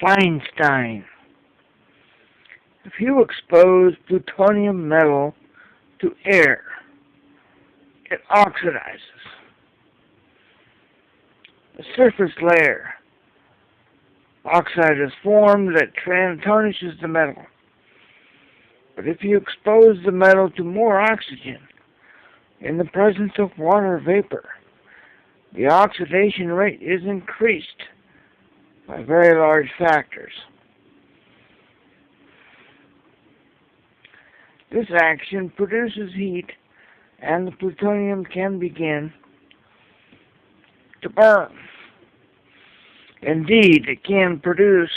Feinstein. If you expose plutonium metal to air, it oxidizes. The surface layer, oxide is formed that tarnishes the metal. But if you expose the metal to more oxygen in the presence of water vapor, the oxidation rate is increased by very large factors. This action produces heat, and the plutonium can begin to burn. Indeed, it can produce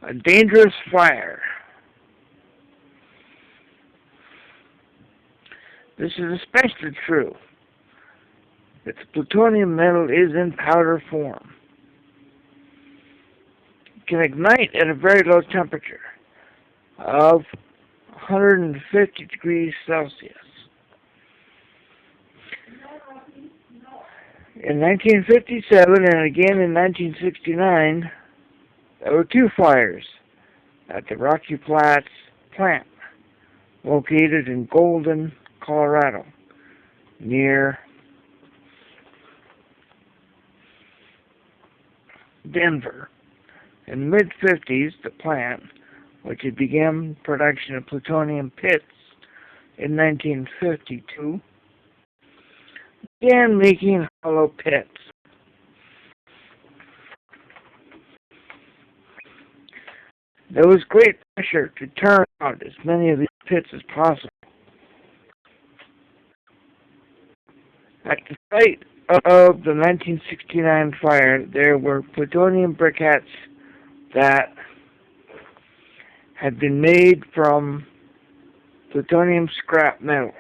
a dangerous fire. This is especially true if the plutonium metal is in powder form. It can ignite at a very low temperature of 150 degrees Celsius. In 1957 and again in 1969, there were two fires at the Rocky Flats plant located in Golden, Colorado, near Denver. In the mid-50s, the plant, which had begun production of plutonium pits in 1952, began making hollow pits. There was great pressure to turn out as many of these pits as possible. At the site of the 1969 fire, there were plutonium briquettes that had been made from plutonium scrap metal.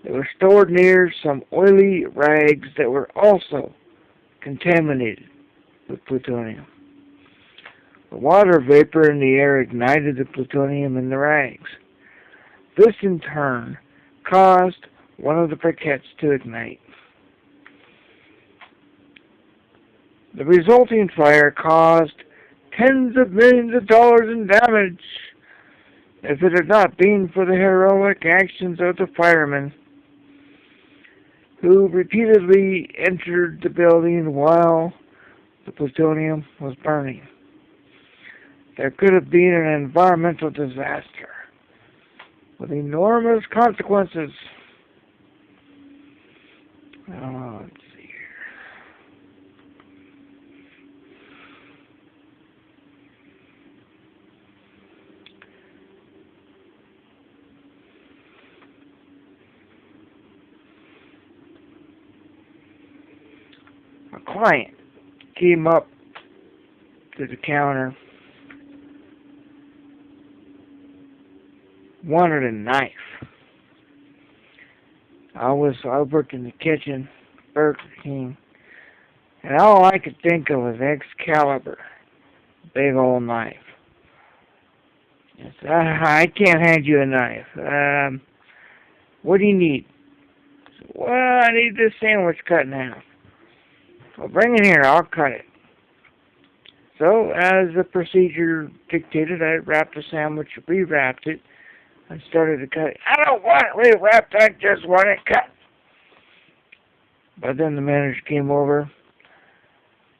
They were stored near some oily rags that were also contaminated with plutonium. The water vapor in the air ignited the plutonium in the rags. This, in turn, caused one of the briquettes to ignite. The resulting fire caused tens of millions of dollars in damage. If it had not been for the heroic actions of the firemen, who repeatedly entered the building while the plutonium was burning, there could have been an environmental disaster with enormous consequences. Oh, let's see here. A client came up to the counter, wanted a knife. I worked in the kitchen, Burger King, and all I could think of was Excalibur, big old knife. I said, I can't hand you a knife. What do you need? I said, well, I need this sandwich cut in half. Well, bring it here, I'll cut it. So, as the procedure dictated, I wrapped the sandwich, rewrapped it, and started to cut it. I don't want it rewrapped, I just want it cut. But then the manager came over,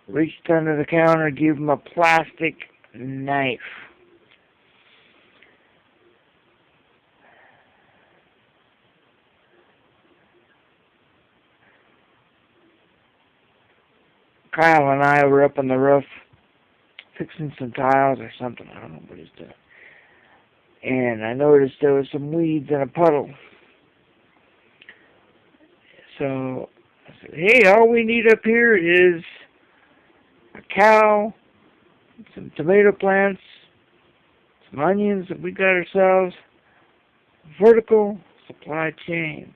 reached under the counter, gave him a plastic knife. Kyle and I were up on the roof fixing some tiles or something. I don't know what he's doing. And I noticed there was some weeds in a puddle. So I said, hey, all we need up here is a cow, some tomato plants, some onions that we got ourselves, vertical supply chain.